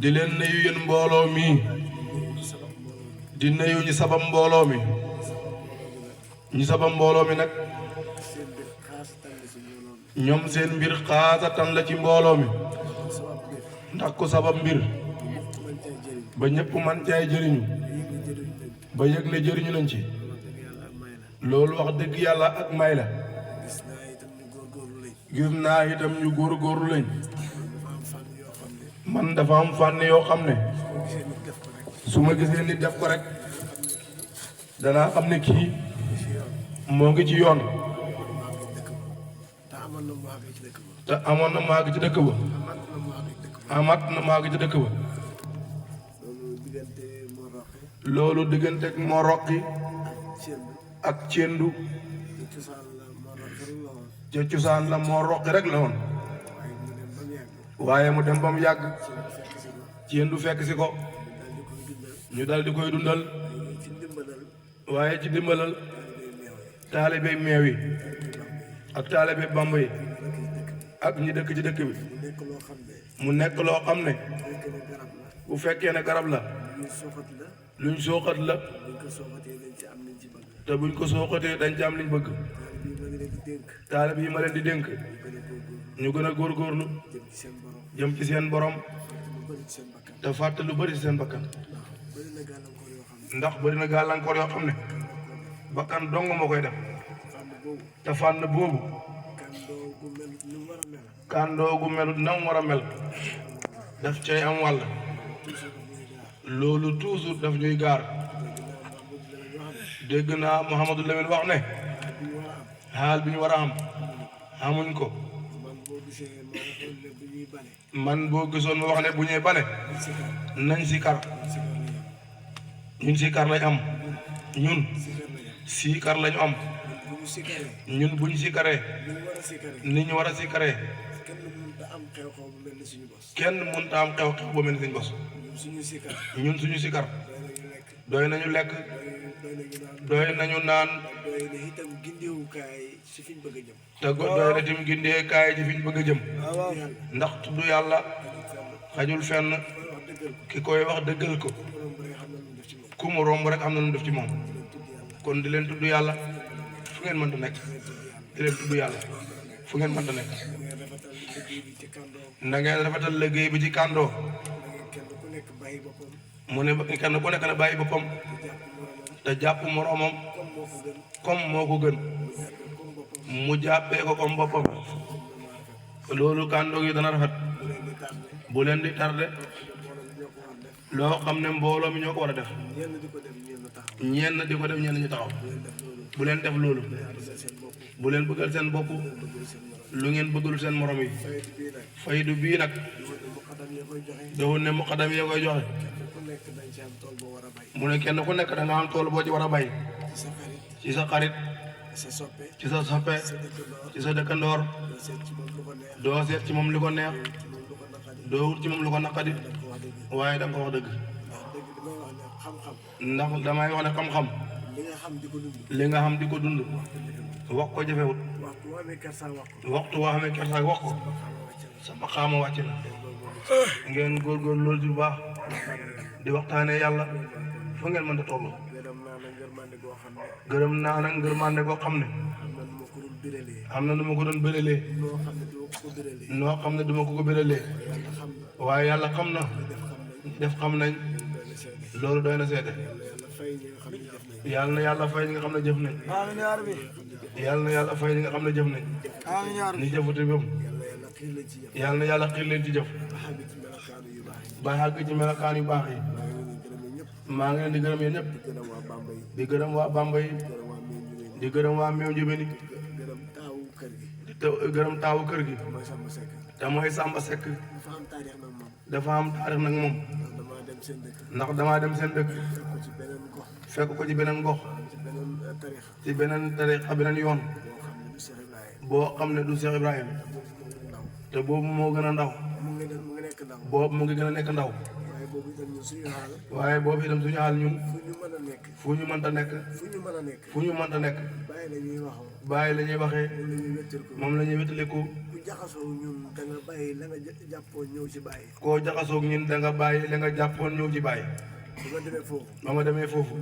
di leen nuyu yéen mbooloo mi di nuyu ñi sabab mbooloo mi ñi sabab mbooloo mi nag ñoom seen mbir xaasatan la ci mbooloo mi ndax ku sabab mbir ba ñëpp man caay jëriñu ba yëg ne jëriñu nañ ci loolu wax dëgg yàlla ak may la gis naa itam ñu góorgóorlu lañ man dafa am fànn yoo xam ne su ma gisee nit def ko rek danaa xam ne kii moo ngi ci yoon te amoon na maag ci dëkk ba amat na maag ci dëkk ba loolu diggante ak moo roqi ak cendu ca cosaan la moo roqi rek la woon waaye mu dem ba mu yàgg cendu fekk si ko ñu dal di koy dundal waaye ci dimbalal taalibe meew yi ak taalibe bamba yi ak ñi dëkk ci dëkk bi mu nekk loo xam ne bu fekkee ne garab la luñ sooxat la te buñ ko sooxatee dañ ci am liñ bëgg taalib yi ma leen di dénk ñu gën a góorgóorlu jëm ci seen borom te fàtte lu bari ci seen bakkan ndax bari na gàllankoor yoo xam ne bakkan dong moo koy def te fànn boobu kàndoo gu melut na mu war a mel daf cay am wàll loolu toujours daf ñuy gaar dégg naa Mouhamadou Lamine wax ne xaal bi ñu war a am xamuñ ko man boo gisoon ma wax ne bu ñuy bale nañ si kar ñun si kar lañ am ñun si kar lañu am ñun buñ si karee ni ñu war a si karee kenn mënta am xew-xew bu mel ni suñu bos ñun suñu si kar doy nañu lekk doy nañu naan te doy na tim gindeekaay ci fiñ bëgg a jëm ndax tudd yàlla xajul fenn ki koy wax dëggal ko ku mu romb rek am na lu def ci moom kon di leen tudd yàlla fu ngeen mënta nekk di leen tudd yàlla fu ngeen mënta nekk na ngeen rafetal liggéey bi ci kàndoo mu ne kenn ku nekk na bàyyi boppam te jàpp moroomam comme moo ko gën mu jàppee ko comme boppam loolu kàndoo gi dana rafet bu leen di tardé loo xam ne mbooloo mi ñoo ko war a def ñenn di ko def ñenn ñu taxaw bu leen def loolu bu leen bëggal seen bopp lu ngeen bëggul seen morom yi faydu bii nag doxul ne muqaddam yi koy joxe mu ne kenn ku nekk da nga am tool boo ci war a bay ci sa xarit ci sa soppe ci sa dëkkandoor doo seet ci moom li ko neex doo wut ci moom lu ko naqadi waaye da nga ko wax dëgg ndax damay wax ne xam-xam li nga xam di ko dund wax ko jafewut waxtu waa xamee kersa wax ko sama xaama wàcc na ngeen góorgóor loolu ci bu baax di waxtaanee yàlla fa ngeen mën a toll gërëm naa nag ngërmande goo xam ne am na nu ma ko doon béralee noo xam ne duma ko béralee waaye yàlla xam na def xam nañ loolu doy na seede yàlla na yàlla fay ñi nga xam ne jëf nañ yàlla na yàlla fay ñi nga xam ne jëf nañ ni jëfute bam yàlla na yàlla xiir leen ci jëf ba xàgg ci melokaan yu baax yi maa ngi leen di gërëm yéen ñëpp di gërëm waa Bamba yi di gërëm waa Meew Njëbéni di gërëm taawu kër gi te mooy Samba Seck dafa am taarix nag moom ndax damaa dem seen dëkk fekk ko ci beneen gox ci beneen tarixa beneen yoon boo xam ne du Cheikh Ibrahim te boobu moo gën a ndaw boobu mu ngi gën a nekk ndaw boobu itam ñun suñu xaal. waaye boobu itam suñu xaal ñun. fu ñu mën a nekk. fu ñu mënta nekk. fu ñu mën a nekk. fu ñu mënta nekk. bàyyi la ñuy waxoo. bàyyi la ñuy waxee. moom la ñuy wéttal ko. moom la ñuy wéttaliku. ku jaxasoo ñun da nga bàyyi la nga jàppoon ñëw ci bàyyi. koo jaxasoog ñun da nga bàyyi la nga jàppoon ñëw ci bàyyi. bu ma demee foofu. ba ma demee foofu.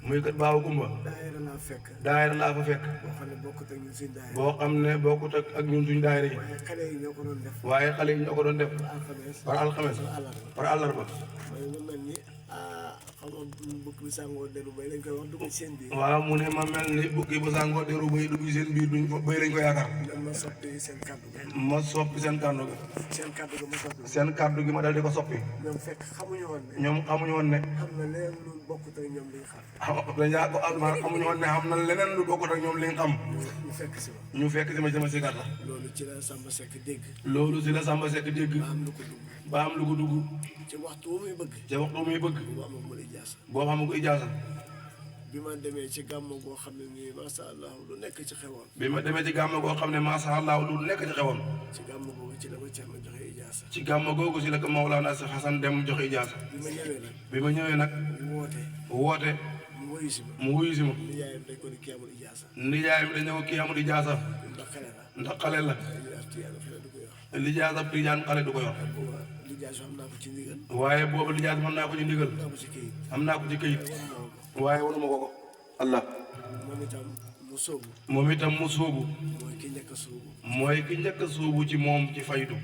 muy kat baawu kumba. daayira laa fekk. daayira laa fa fekk. boo xam ne bokkut ak ñun suñ daayira. boo xam ne bokkut ak ñun suñ daayira yi. waaye xale yi ñoo ko doon def. waaye xale yi ñoo ko doon def. par alxames. par àllarba. mooy lu mel ni xam nga bukki bi sàngoo deru bay lañ koy wax dugg seen biir. waaw mu ne ma mel ni bukki bu sàngoo deru bay dugg seen biir duñ fa bay lañ ko yaakaar. ma soppi seen kàddu gi. ma soppi seen kàddu gi. seen kàddu gi ma soppi. seen kàddu gi ma dal di ko soppi. ñoom fekk xamuñu woon ne. ñoom xamuñu woon ne. xam na leneen lu bokkut ak ñoom liñ xam. dañaa ko almaan xamuñu woon ne xam na leneen lu bokkut ak ñoom liñ xam. ñu fekk si ma. ñu fekk si ma sama sigat la. loolu ci la Samba Seck dégg. loolu si la Samba Seck dégg. ba am lu ko dugg. ba am lu ko dugg. ci waxtu wu muy bëgg. ca waxtu muy bëgg. boobu amagul ijaasa. boobu amagu ijaasa. bi ma demee ci gàmm goo xam ne nii macha allah lu nekk ci xewoon. bi ma demee ci gàmm goo xam ne macha allah lu nekk ci xewoon. ci gàmm googu ci la ma Thierno joxe ijaasa. ci gàmm googu si la ko Mawlana Cheikh Hassan dem joxe ijaasa. bi ma ñëwee nag. bi ma ñëwee nag. woote. mu wuyu si ma. mu wuyu si ma. nijaayam dañ ko ni kii amul ijaasa. nijaayam dañ ne ko kii amul ijaasa. ndax xale la. ndax xale la. lijaasa tijaan xale du ko yor. lijaasa am naa ko ci ndigal. waaye boobu lijaasa mën naa ko ci ndigal. am naa ko ci këyit. waaye wanuma ko ko. Allah. moom itam mu sóobu. moom itam mu sóobu. mooy ki njëkk a sóobu. mooy ki njëkk a sóobu ci moom ci faydu.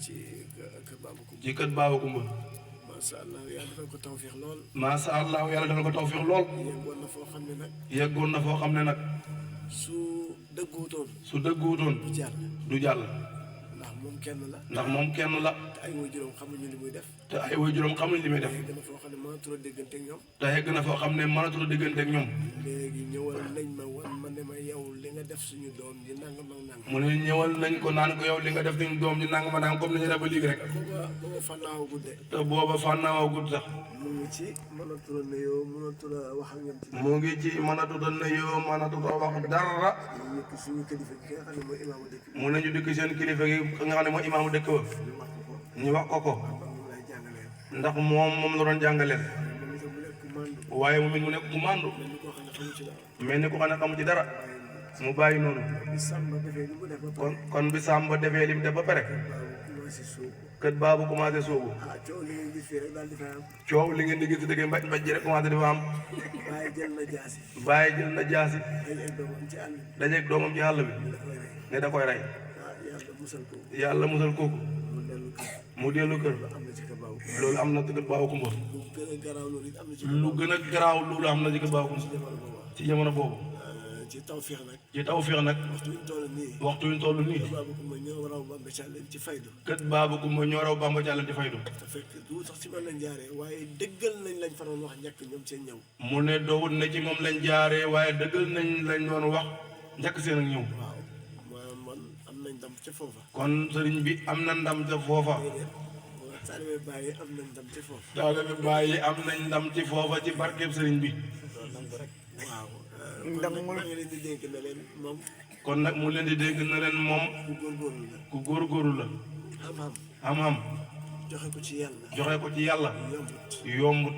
ci kër Baba Kumba. ci kër Baba Kumba. macha allah yàlla defal ko tawfiix lool. macha allah yàlla defal ko tawfiix lool. yeggoon na foo xam ne nag. yeggoon na foo xam ne nag. su dëgguutoon. su dëgguutoon. du jàll. du jàll. ndax moom kenn la. ndax moom kenn la. te ay waajuram xamuñu li muy def. te ay waajuram xamuñu li muy def. yegg na foo xam ne mënatul a déggante ak ñoom. te yegg na foo xam ne mënatul a déggante ak ñoom. léegi ñëwal nañ ma wan ma ne ma yow li nga def suñu doom ji nangam ak nangam. mu ne ñëwal nañ ko naan ko yow li nga def suñu doom ji nangam ak nangam comme ni ñu def ba léegi rek. booba fànnaaw gudde. te booba fànnaaw gudd sax. mu ngi ci mënatul a nuyoo mënatul a wax ak ñoom ci. mu ngi ci mënatul a nuyoo mënatul a wax dara. ñu nekk suñu kilifa gi nga xam ne mooy imaamu dëkk bi. mu ne ñu dëkk seen kilifa gi nga xam ne mooy imaamu dëkk ba. ñu wax ko ko. ndax moom la doon jàngaleen. waaye moom it mu nekk ku màndu. mel ni ko xam ne xamu ci dara. mu bàyyi noonu. kon bi Samba defee li mu def ba pare. kët baabu commencé soobu. coow li ngeen di gis dëgg mbaj mbaj ji rek commencé dafa am. bàyyi jël na jaasi. dajeeg doomam ci àll bi. ne da koy rey. yàlla musal kooku. mu dellu kër. loolu am na ci kër Baba Kumba. lu gën a garaaw loolu am na ci kër Baba Kumba. ci jamono boobu. ci tawfeex nag. ci tawfeex nag. waxtu yu ñu toll nii. kër Baba Kumba ñoo raw Bamba Càll ci faydu. te fekk du sax ci man lañ jaaree waaye dëggal nañ lañ fa doon wax njëkk ñoom seen ñëw. mu ne doowut na ci moom lañ jaaree waaye dëggal nañ lañ doon wax njëkk seen ak ñëw. waaw man am nañ ndam ca foofa. kon sëriñ bi am na ndam ca foofa. taalibe Baay am nañ ndam ci foofa. taalibe Baay am nañ ndam ci foofa ci barkeb sëriñ bi. waaw. ndam mooy nga leen di dénk na leen moom. kon nag mu leen di dénk na leen moom. ku góorgóorlu la. xam-xam. xam-xam. joxe ko ci yàlla. joxe ko ci yàlla. yombut.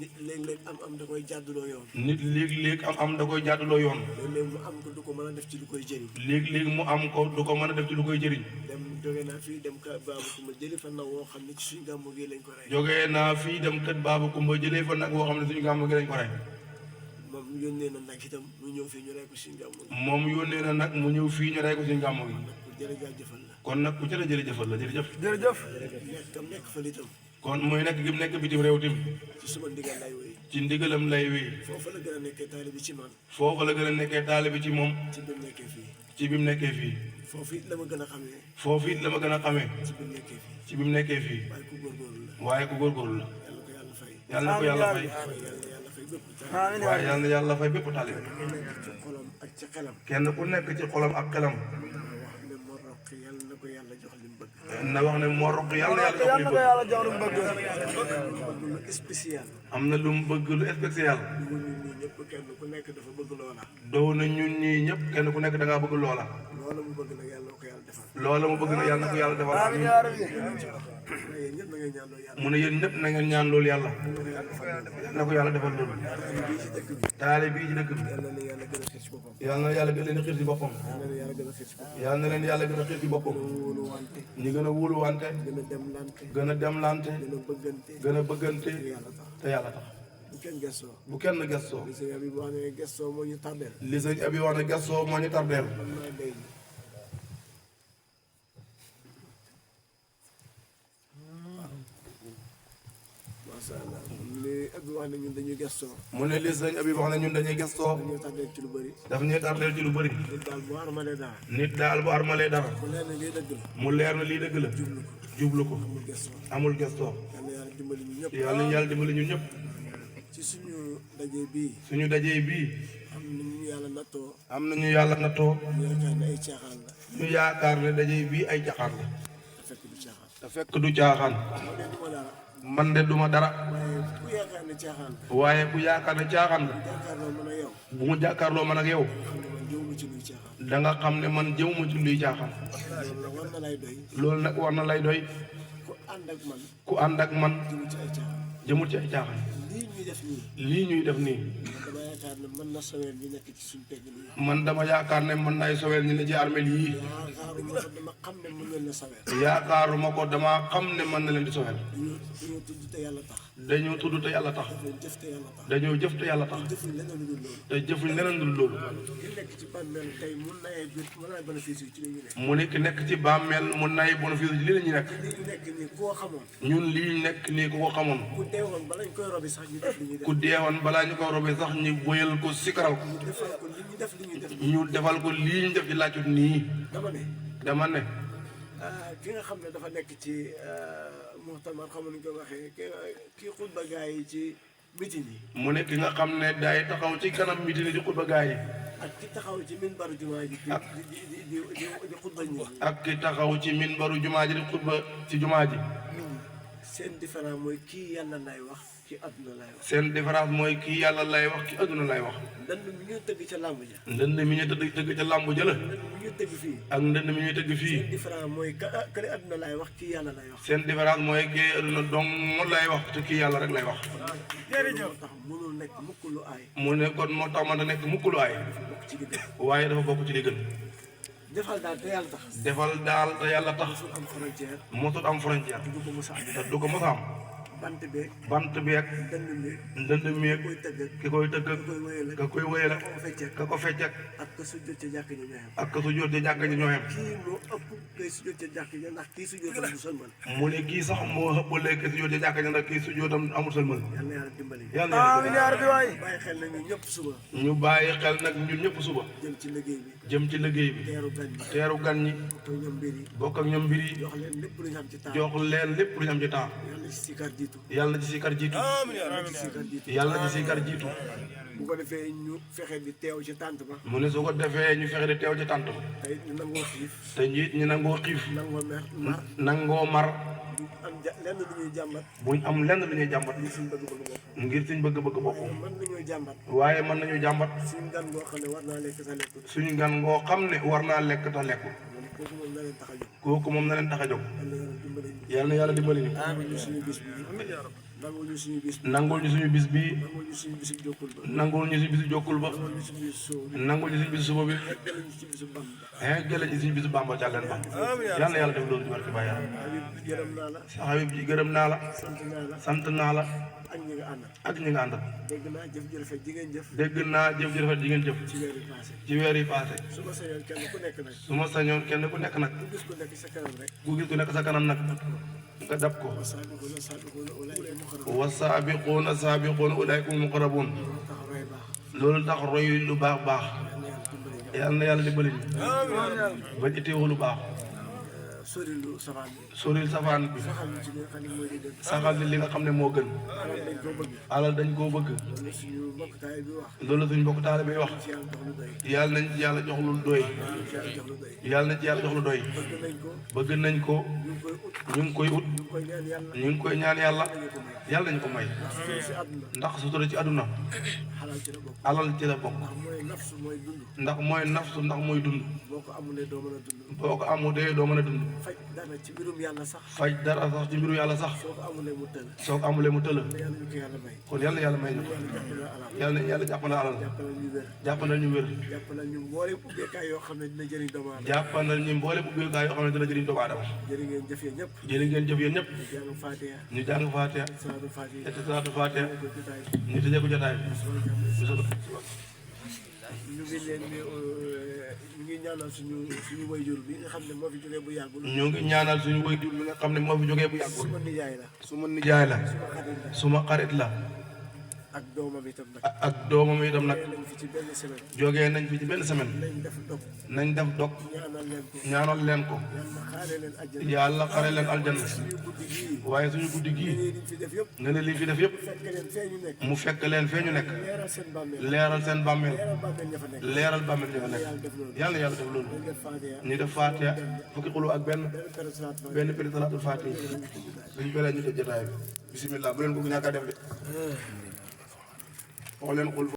nit léeg-léeg am da koy jàdduloo yoon. nit léeg-léeg am da koy jàdduloo yoon. léeg-léeg mu am ko du ko mën a def ci lu koy jëriñ. léeg-léeg mu am ko du ko mën a def ci lu koy jëriñ. dem jóge naa fii dem kër Baba Kumba jëlee fa nag woo xam ne ci suñu gàmmu gi lañ ko rey. jógee naa fii dem kër Baba Kumba jëlee fa nag woo xam ne suñu gàmmu gi lañ ko rey. moom yónnee na nag itam mu ñëw fii ñu rey ko suñu gàmmu gi. moom yónnee na nag mu ñëw fii ñu rey ko suñu gàmmu gi. jërëjëfal la. kon nag ku jërë jërëjëfal la jërëjëf. jërëjëf. nekk fa itam. kon mooy nekk gi mu nekk bitim réew tim. ci suma ndigal lay wéy. ci ndigalam lay wéy. foofu la gën a nekkee taalibe ci man. foofu la gën a nekkee taalibe ci moom. ci bi mu nekkee fii. ci bi mu nekkee fii. foofu it la ma gën a xamee. foofu it la ma gën a xamee. ci bi mu nekkee fii. ci bi mu nekkee fii. waaye ku góorgóorlu la. waaye ku góorgóorlu la. yàlla na ko yàlla fay. waaye yàlla na yàlla fay bépp taalibe. ci xolam ak ci xelam. kenn ku nekk ci xolam ak xelam. na wax ne moo roq yàlla na yàlla jox li mu bëgg. am na lu mu bëgg lu spécial. kenn ku nekk dafa bëgg loola. doo na ñun ñii ñëpp kenn ku nekk da ngaa bëgg loola. loola mu bëgg nag yàlla na ko yàlla loola mu bëgg na yàlla na ko yàlla defal amiin yéen ñëpp na ngeen ñaan loolu yàlla mu ne yéen ñëpp na ngeen ñaan loolu yàlla na ko yàlla defal loolu bii ci dëkk bi taale bii ci dëkk bi yàlla na yàlla gën a xiir ci boppam yàlla na yàlla gën leen a xiir ci boppam yàlla na yàlla gën a xiir ci boppam ñu gën a wóolu wante gën a demlante gën a demlante gën a bëggante gën a bëggante yàlla tax te yàlla tax bu kenn gëstoo bu kenn gestoo li sëñ bi wax ne gëstoo moo ñu tardeel li sëñ abi wax ne gestoo moo ñu tardeel man maa day masha Allah li abi wax ne ñun dañuy gëstoo mu ne li sëñ abi wax ne ñun dañuy gestoo dañuy tardeel ci lu bëri daf ñuy tardeel ci lu bëri nit daal bu armalee daal nit daal bu armalee dara bu leer ne lii dëgg la mu leer na lii dëgg la jublu ko amul gëstoo amul gestoo yàlla yàlla dimbali ñu ñëpp yàlla nañu yàlla dimbali ñun ñëpp ci suñu daje bii suñu dajee bii am na ñu yàlla nattoo am nañu yàlla nattoo ñu yaakaar ne ay caaxaan la ñu yaakaar ne dajee bii ay caxaan la te fekk du caaxaan te fekk du caaxaan moo leen du ma dara man de duma dara waaye ku yaakaar ne caaxaan la waaye ku yaakaar ne caaxaan la jàkkaarloo mën a yow bu mu jàkkaarloo man ak yow xam ne man jëwuma ci luy caaxaan da nga xam ne man jëw ma ci luy caaxaan loolu nag war na lay doy loolu nag war na lay doy ku ànd ak man ku ànd ak man jëmu ci ay caaxaan jëmul ci ay caaxaan lii ñuy def nii lii ñuy def nii dama yaakaar ne mën na soweel ñi nekk ci suñu pegg nii man dama yaakaar ne mën naay soweel ñu ne ci armeel yii yaakaaruma ko dama xam ne mën leen na soweel yaakaaruma ko dama xam ne mën na leen di soweel dañoo tudd te yàlla tax dañoo tudd te yàlla tax dañoo jëf te yàlla tax dañoo jëf te yàlla tax jëfuñ leneen lu dul loolu te jëfuñ leneen lu dul loolu ki nekk ci bàmmeel tey mun nay biir mën naa bénéfice ci li ñu nekk mu nekk nekk ci bàmmeel mu nay bénéfice ci lii la ñu nekk li ñu nekk nii koo xamoon ñun lii nekk nii ku ko xamoon ku deewoon bala ñu koy robi sax ñu def li ñuy def ku deewoon balaa ñu ko robee sax ñu boyal ko sikaral ko ñu defal ko li ñu def li ñuy def ñu defal ko lii ñu def ci laajut nii dama ne dama ne ki nga xam ne dafa nekk ci muxtamar xamu ñu ko waxee kii xutba gaa yi ci mitin yi mu ne ki nga xam ne day taxaw ci kanam miti ni di xutba gaa yi ak ki taxaw ci minbaru jumaa ji di xutba ñi ak ki taxaw ci minbaru jumaa ji di xutba ci jumaa ji seen différence mooy kii yàlla lay wax ci àdduna lay wax seen différence mooy kii yàlla lay wax ki adduna lay wax ndënd mi ñuy tëgg ca làmb ja ndënd mi ñu tëgg ca làmb ja la ndënd mi ñuy tëgg fii ak ndënd mi ñuy tëgg fii seen différence mooy kële àdduna lay wax kii yàlla lay wax seen différence mooy kii adduna dong lay wax te kii yàlla rek lay wax jërëjëf tax mënul nekk mukk lu aay mu ne kon moo tax man da nekk mukk lu aay bokk ci digg waaye dafa bokk ci li gën defal daal te yàlla tax defal daal te yàlla tax musul am frontière mosut am frontière du ko mos a am te du ko mos a am bant beeg bant beeg dënd mi ndënd meeg koy tëgg ki koy tëgg ki koy wéyale ka koy wéyale ko feccee ka ko feccek ak ka sujjóot ca jàkk ñu ñooyam ak ka su jóot ci jàkka ji ñoo yem kii moo ëpp kay sujjóot ca jàkk ja ndax kii sujjóotam du sëlmal mu ne kii sax moo ëppalee ki su jóot ci jàkka ji ndax kii su jóotam amul sëlmal yal na yàlla dimbali yàlla na bàyyi xel na ñu ñëpp suba ñu bàyyi xel nag ñun ñëpp suba jëm ci liggéey bi jëm ci liggéey bi teeru gan yi teeru gan ñi ko ñoom mbir yi bokk ak ñoom mbir yi jox leen lépp lu ñu xam ci taal jox leen lépp lu ñu am ci temps yàlla ci sikar jiitu yàlla na ci sikar jiitu yàlla ci sikar jiitu yàlla na ci sikar jiitu bu ko defee ñu fexe di teew ci tànt ba mu ne su ko defee ñu fexe di teew ci tànt ba tey ñu nangoo xiif te njiit ñi nangoo xiif nangoo mer mar nangoo mar du am lenn lu ñuy jàmbat buñ am lenn lu ñuy jàmbat li suñ bëgg-bëgg bopp ngir suñ bëgg-bëgg bopp mën nañoo jàmbat waaye mën nañu jàmbat suñ gan ngoo xam ne war naa lekk sa lekk suñu gan ngoo xam ne war naa lekk te lekkul moom kooku moom na leen tax a jóg kooku moom na leen tax a jóg yàlla na yàlla dimbali ñu yàlla na yàlla dimbali ñu ñu suñu bis bi nangul ñu suñu bis bi nangul ñu suñu bis bii nangul ñu suñu bisu jokkul ba nangul ñu suñu bisu jokkul ba nangul ñu suñu bisu soow bi nangul ñu suñu bisu suba bi eggal ñu ci bisu Bamba gële ñu suñu bisu bàmba jàlleen ba yàlla na yàlla def loolu ci barke Baay yàlla Habib gërëm naa la sa Habib ji gërëm naa la sant naa la sant naa la ak ñi nga àndal ak ñi nga àndal dégg naa jëf ji rafet ji ngeen jëf dégg naa jëf ji rafet ji ngeen jëf ci weer yi passé ci weer yi passé su ma sañoon kenn ku nekk nag su ma sañoon kenn ku nekk nag ku gis ku nekk sa kanam rek ku gis ku nekk sa kanam nag nga dab ko saabiquuna saabiquuna ulaa'ika muqarrabuun wa saabiquuna saabiquuna ulaa'ika muqarrabuun tax roy baax loolu tax roy lu baax baax yàlla na yàlla dimbali yàlla na yàlla dimbali ñu bañ itteewu lu baax sorilu safaan bi. soril safaan bi. saxal ñu ci li nga xam ne mooy li gën. saxal li nga xam ne moo gën. alal dañ koo bëgg. alal dañ koo bëgg. loolu suñu mbokk taay bi wax. loolu suñu mbokk taale bi wax. ci yàlla jox lu doy. yàlla nañ ci yàlla jox lu doy. yàlla nañ ci yàlla jox lu doy. yàlla nañ ci yàlla jox lu doy. bëgg nañ ko. bëgg nañ ko. ñu ngi koy ut. ñu ngi koy ut. ñu ngi koy ñaan yàlla. ñu ngi koy ñaan yàlla. yàlla nañ ko may. si àdduna. ndax sutura ci àdduna. xalal ci la bokk. alal ci la bokk. ndax mooy nafsu mooy dund. ndax mooy nafsu ndax mooy dund. boo ko amulee doo mën a dund. boo ko amutee doo mën a dund. faj dara ci mbirum yàlla sax. faj dara sax ci mbiru yàlla sax. soo ko amulee mu tël. soo ko amulee mu tëla. yàlla ñu ko yàlla may. kon yàlla yàlla may ñu ko. yàlla na yàlla jàppandal alal. jàppalal ñu wér. jàppandal ñu wér. jàppalal ñu mboolem ubbeekaay yoo xam ne dina jëriñ doomu aadama. jàppandal ñu mboolem ubbeekaay yoo xam ne dina jëriñ doomu aadama. jërë ngeen jëf yéen ñëpp. jërë ngeen jëf yéen ñëpp. ñu jàng Fatiha. ñu jàng Fatiha. salaatu Fatiha. te salaatu Fatiha. jotaay. ñu tëjee ko jotaay bi. ñu ngi leen ñu ngi ñaanal suñu wayjur bi nga xam ne moo fi jógee bu yàggul. ñu ngi ñaanal suñu waajur bi nga xam ne moo fi jógee bu yàggul. suma nijaay la. suma nijaay la. suma xarit la. suma xarit la. ak doomam itam nag. ak doomam itam nag. nañ fi ci benn semaine. jógee nañ fi ci benn semaine. nañ def dog. nañ def dog. ñaanal leen ko. ñaanal leen ko. yàlla xaare leen àjjana. yàlla xare leen aljanna. suñu guddi gii. waaye suñu guddi gii. liñ fi def yëpp. nga ne li fi def yëpp. fekk leen fee ñu nekk. mu fekk leen fee ñu nekk. leeral seen bàmmeel. leeral seen bàmmeel. leeral bàmmeel ña fa nekk. leeral bàmmeel ña fa nekk. yàlla def loolu. yàlla yàlla def loolu. nañ def Fatiha. ñu def Fatiha fukki xulu ak benn. benn période salaatu Fatiha. benn péri salaatul Fatiha. suñu paree ñu tëj jotaay bi. bisimilah bu leen bëgg ñàkk a def de. xool leen xul